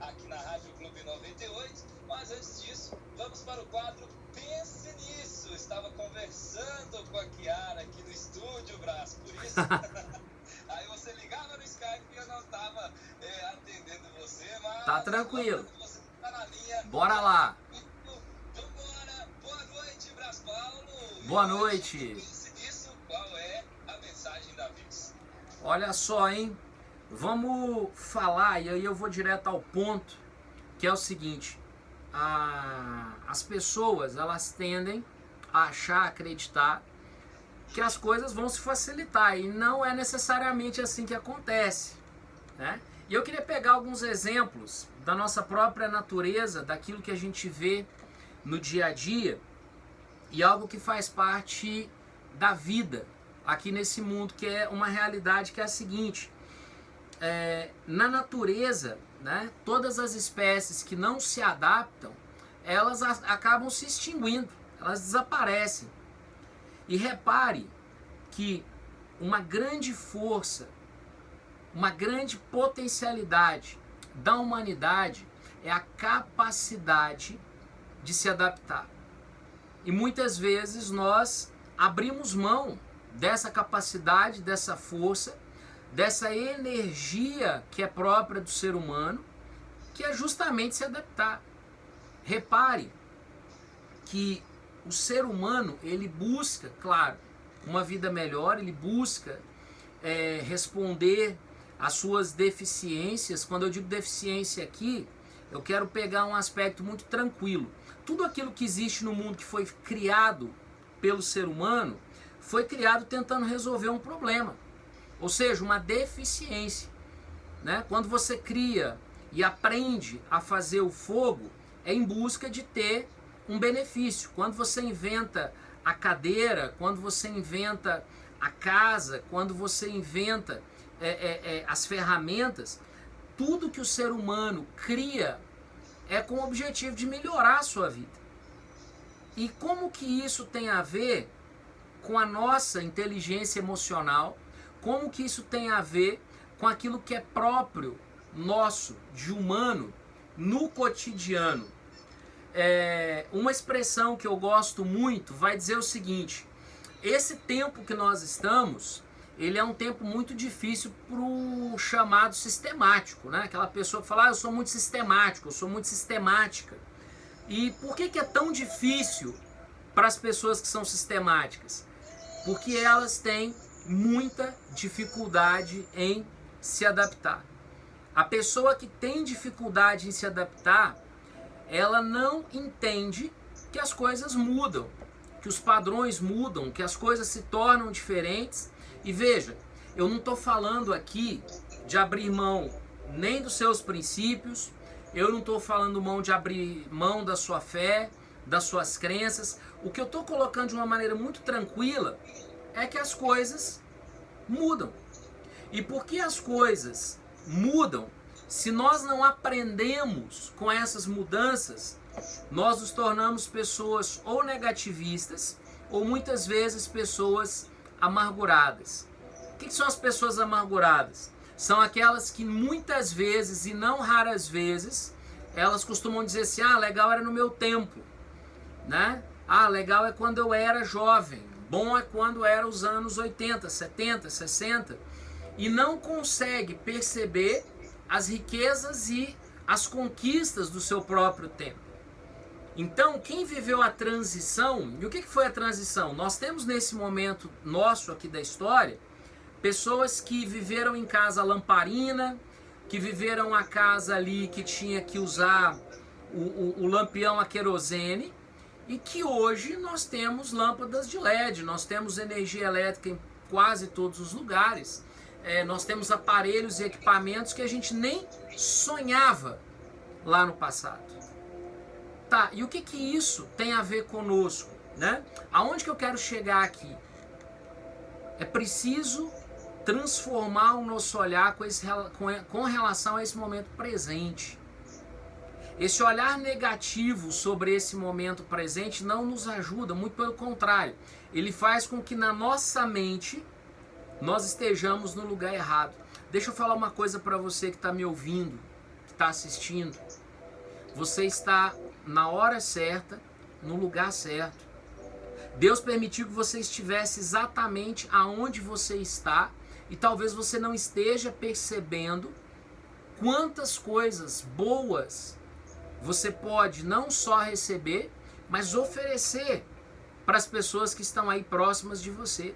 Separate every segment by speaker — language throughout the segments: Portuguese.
Speaker 1: aqui na Rádio Clube 98. Mas antes disso, vamos para o quadro Pense Nisso. Estava conversando com a Kiara aqui no estúdio, Brás, por isso. Aí você ligava no Skype e eu não estava atendendo você, mas...
Speaker 2: Tá tranquilo.
Speaker 1: Você tá na linha.
Speaker 2: Bora lá.
Speaker 1: Vambora. Boa noite, Brás Paulo.
Speaker 2: Boa noite.
Speaker 1: Pense Nisso, qual é a mensagem da vez?
Speaker 2: Olha só, hein? Vamos falar, e aí eu vou direto ao ponto, que é o seguinte. As pessoas, elas tendem a achar, acreditar que as coisas vão se facilitar, e não é necessariamente assim que acontece, né? E eu queria pegar alguns exemplos da nossa própria natureza, daquilo que a gente vê no dia a dia, e algo que faz parte da vida aqui nesse mundo, que é uma realidade que é a seguinte: na natureza, né, todas as espécies que não se adaptam, elas acabam se extinguindo, elas desaparecem. E repare que uma grande força, uma grande potencialidade da humanidade é a capacidade de se adaptar. E muitas vezes nós abrimos mão dessa capacidade, dessa força, dessa energia que é própria do ser humano, que é justamente se adaptar. Repare que o ser humano, ele busca, claro, uma vida melhor, ele busca responder às suas deficiências. Quando eu digo deficiência aqui, eu quero pegar um aspecto muito tranquilo. Tudo aquilo que existe no mundo que foi criado pelo ser humano, foi criado tentando resolver um problema. Ou seja, uma deficiência, né? Quando você cria e aprende a fazer o fogo, é em busca de ter um benefício. Quando você inventa a cadeira, quando você inventa a casa, quando você inventa as ferramentas, tudo que o ser humano cria é com o objetivo de melhorar a sua vida. E como que isso tem a ver com a nossa inteligência emocional? Como que isso tem a ver com aquilo que é próprio nosso, de humano, no cotidiano? Uma expressão que eu gosto muito vai dizer o seguinte: esse tempo que nós estamos, ele é um tempo muito difícil para o chamado sistemático, né? Aquela pessoa que fala, eu sou muito sistemático, eu sou muito sistemática. E por que é tão difícil para as pessoas que são sistemáticas? Porque elas têm muita dificuldade em se adaptar. A pessoa que tem dificuldade em se adaptar, ela não entende que as coisas mudam, que os padrões mudam, que as coisas se tornam diferentes. E veja, eu não estou falando aqui de abrir mão nem dos seus princípios, eu não estou falando de abrir mão da sua fé, das suas crenças. O que eu estou colocando de uma maneira muito tranquila é que as coisas mudam. E por que as coisas mudam? Se nós não aprendemos com essas mudanças, nós nos tornamos pessoas ou negativistas, ou muitas vezes pessoas amarguradas. O que são as pessoas amarguradas? São aquelas que muitas vezes, e não raras vezes, elas costumam dizer assim, legal era no meu tempo, né? Legal é quando eu era jovem, bom é quando era os anos 80, 70, 60, e não consegue perceber as riquezas e as conquistas do seu próprio tempo. Então, quem viveu a transição, e o que foi a transição? Nós temos nesse momento nosso aqui da história, pessoas que viveram em casa lamparina, que viveram a casa ali que tinha que usar o lampião a querosene, e que hoje nós temos lâmpadas de LED, nós temos energia elétrica em quase todos os lugares, nós temos aparelhos e equipamentos que a gente nem sonhava lá no passado. Tá, e o que isso tem a ver conosco, né? Aonde que eu quero chegar aqui? É preciso transformar o nosso olhar com relação a esse momento presente. Esse olhar negativo sobre esse momento presente não nos ajuda, muito pelo contrário. Ele faz com que na nossa mente nós estejamos no lugar errado. Deixa eu falar uma coisa para você que está me ouvindo, está assistindo. Você está na hora certa, no lugar certo. Deus permitiu que você estivesse exatamente aonde você está e talvez você não esteja percebendo quantas coisas boas você pode não só receber, mas oferecer para as pessoas que estão aí próximas de você.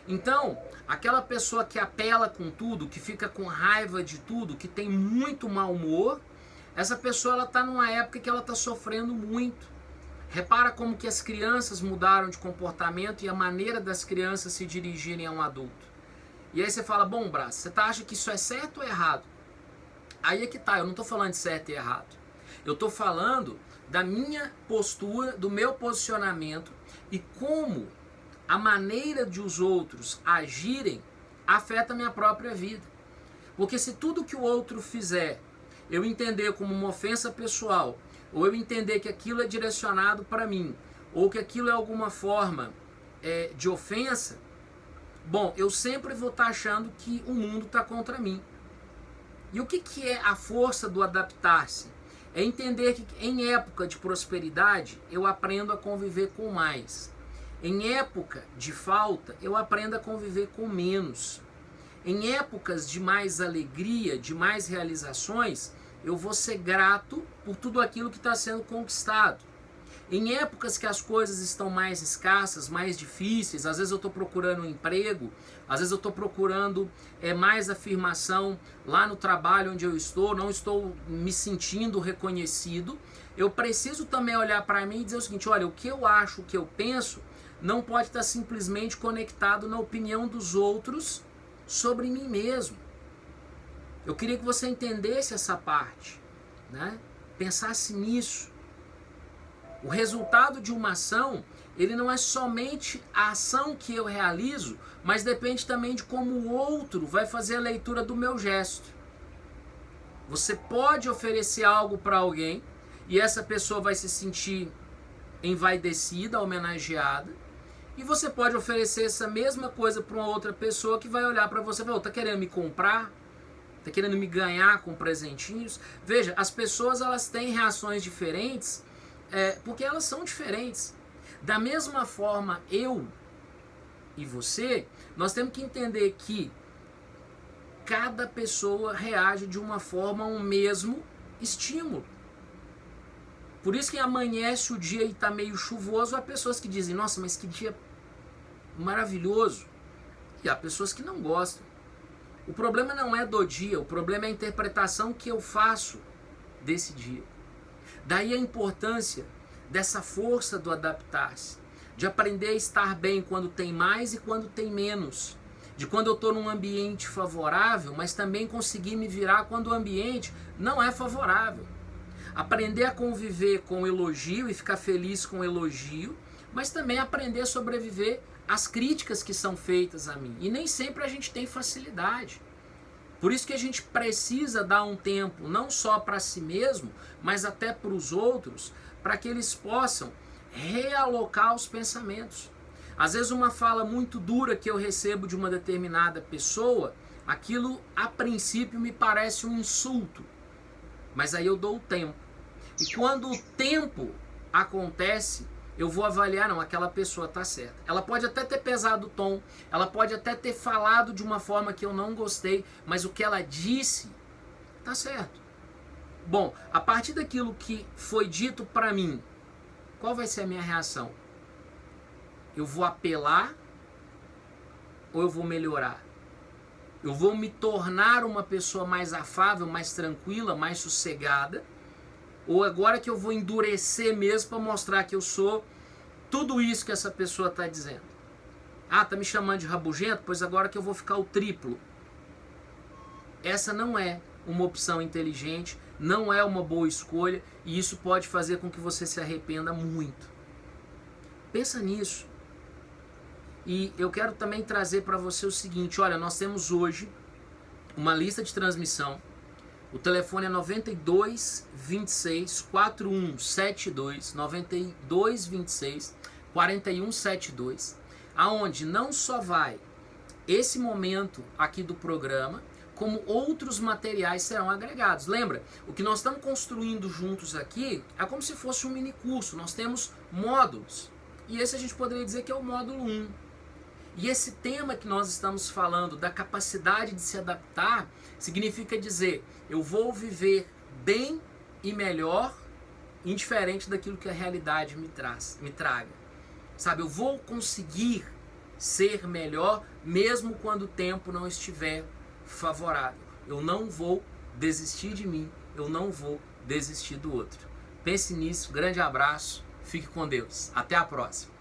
Speaker 2: Então, aquela pessoa que apela com tudo, que fica com raiva de tudo, que tem muito mau humor, essa pessoa ela está numa época que ela está sofrendo muito. Repara como que as crianças mudaram de comportamento e a maneira das crianças se dirigirem a um adulto. E aí você fala, bom, Brás, você acha que isso é certo ou errado? Aí é que tá, eu não estou falando de certo e errado. Eu estou falando da minha postura, do meu posicionamento e como a maneira de os outros agirem afeta a minha própria vida. Porque se tudo que o outro fizer eu entender como uma ofensa pessoal, ou eu entender que aquilo é direcionado para mim, ou que aquilo é alguma forma de ofensa, bom, eu sempre vou estar achando que o mundo está contra mim. E o que é a força do adaptar-se? É entender que em época de prosperidade eu aprendo a conviver com mais. Em época de falta eu aprendo a conviver com menos. Em épocas de mais alegria, de mais realizações, eu vou ser grato por tudo aquilo que está sendo conquistado. Em épocas que as coisas estão mais escassas, mais difíceis, às vezes eu estou procurando um emprego, às vezes eu estou procurando mais afirmação lá no trabalho onde eu estou, não estou me sentindo reconhecido, eu preciso também olhar para mim e dizer o seguinte, olha, o que eu acho, o que eu penso, não pode estar simplesmente conectado na opinião dos outros sobre mim mesmo. Eu queria que você entendesse essa parte, né? Pensasse nisso. O resultado de uma ação, ele não é somente a ação que eu realizo, mas depende também de como o outro vai fazer a leitura do meu gesto. Você pode oferecer algo para alguém e essa pessoa vai se sentir envaidecida, homenageada, e você pode oferecer essa mesma coisa para uma outra pessoa que vai olhar para você e falar, tá querendo me comprar? Tá querendo me ganhar com presentinhos? Veja, as pessoas elas têm reações diferentes porque elas são diferentes. Da mesma forma, eu e você, nós temos que entender que cada pessoa reage de uma forma a um mesmo estímulo. Por isso que amanhece o dia e está meio chuvoso, há pessoas que dizem, nossa, mas que dia maravilhoso. E há pessoas que não gostam. O problema não é do dia, o problema é a interpretação que eu faço desse dia. Daí a importância dessa força do adaptar-se, de aprender a estar bem quando tem mais e quando tem menos, de quando eu estou num ambiente favorável, mas também conseguir me virar quando o ambiente não é favorável. Aprender a conviver com o elogio e ficar feliz com o elogio, mas também aprender a sobreviver às críticas que são feitas a mim. E nem sempre a gente tem facilidade. Por isso que a gente precisa dar um tempo, não só para si mesmo, mas até para os outros, para que eles possam realocar os pensamentos. Às vezes uma fala muito dura que eu recebo de uma determinada pessoa, aquilo a princípio me parece um insulto, mas aí eu dou o tempo. E quando o tempo acontece, eu vou avaliar, não, aquela pessoa está certa. Ela pode até ter pesado o tom, ela pode até ter falado de uma forma que eu não gostei, mas o que ela disse está certo. Bom, a partir daquilo que foi dito para mim, qual vai ser a minha reação? Eu vou apelar ou eu vou melhorar? Eu vou me tornar uma pessoa mais afável, mais tranquila, mais sossegada? Ou agora que eu vou endurecer mesmo para mostrar que eu sou tudo isso que essa pessoa está dizendo? Ah, tá me chamando de rabugento? Pois agora que eu vou ficar o triplo. Essa não é uma opção inteligente, não é uma boa escolha e isso pode fazer com que você se arrependa muito. Pensa nisso. E eu quero também trazer para você o seguinte, olha, nós temos hoje uma lista de transmissão. O telefone é 92 26 4172, 92 26 4172, aonde não só vai esse momento aqui do programa, como outros materiais serão agregados. Lembra, o que nós estamos construindo juntos aqui é como se fosse um mini curso. Nós temos módulos. E esse a gente poderia dizer que é o módulo 1. E esse tema que nós estamos falando, da capacidade de se adaptar, significa dizer, eu vou viver bem e melhor, indiferente daquilo que a realidade me traga. Sabe, eu vou conseguir ser melhor, mesmo quando o tempo não estiver favorável. Eu não vou desistir de mim, eu não vou desistir do outro. Pense nisso, grande abraço, fique com Deus. Até a próxima.